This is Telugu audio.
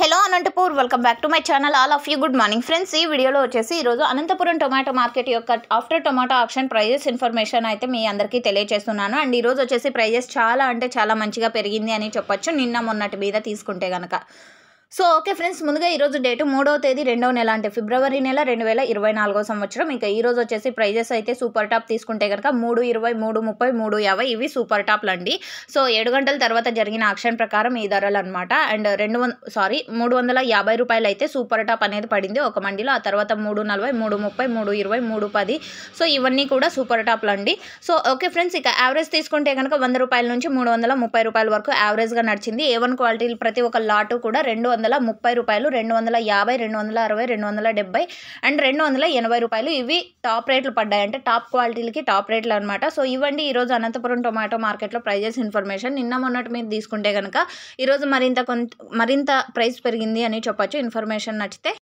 Hello Anantapur welcome back to my channel all of you good morning friends. ఈ వీడియోలో వచ్చేసి ఈరోజు అనంతపురం టొమాటో మార్కెట్ యొక్క after tomato auction prices information అయితే మీ అందరికీ తెలియజేస్తున్నాను. అండ్ ఈరోజు వచ్చేసి ప్రైజెస్ చాలా మంచిగా పెరిగింది అని చెప్పొచ్చు నిన్న మొన్నటి మీద తీసుకుంటే కనుక. సో ఓకే ఫ్రెండ్స్, ముందుగా ఈరోజు డేటు 3వ తేదీ 2వ నెల అంటే ఫిబ్రవరి నెల 2024 సంవత్సరం. ఇక ఈరోజు వచ్చేసి ప్రైజెస్ అయితే సూపర్ టాప్ తీసుకుంటే కనుక 3.20, 3.30, 3.50 ఇవి సూపర్ టాప్లు అండి. సో 7 గంటల తర్వాత జరిగిన ఆక్షన్ ప్రకారం ఈ ధరలు అనమాట. అండ్ 350 రూపాయలు అయితే సూపర్ టాప్ అనేది పడింది ఒక మండిలో. ఆ తర్వాత 3.40, 3.30, 3.20, 3.10. సో ఇవన్నీ కూడా సూపర్ టాప్లు అండి. సో ఓకే ఫ్రెండ్స్, ఇక యావరేజ్ తీసుకుంటే కనుక 100 రూపాయల నుంచి 330 రూపాయల వరకు యావరేజ్గా నడిచింది. A1 క్వాలిటీలు ప్రతి ఒక్క లాటు కూడా 230 రూపాయలు, 250, 260, 270 అండ్ 280 రూపాయలు ఇవి టాప్ రేట్లు పడ్డాయి. అంటే టాప్ క్వాలిటీలకి టాప్ రేట్లు అనమాట. సో ఇవ్వండి ఈరోజు అనంతపురం టొమాటో మార్కెట్లో ప్రైజెస్ ఇన్ఫర్మేషన్. నిన్న మొన్నటి మీద తీసుకుంటే కనుక ఈరోజు మరింత ప్రైస్ పెరిగింది అని చెప్పొచ్చు. ఇన్ఫర్మేషన్ నచ్చితే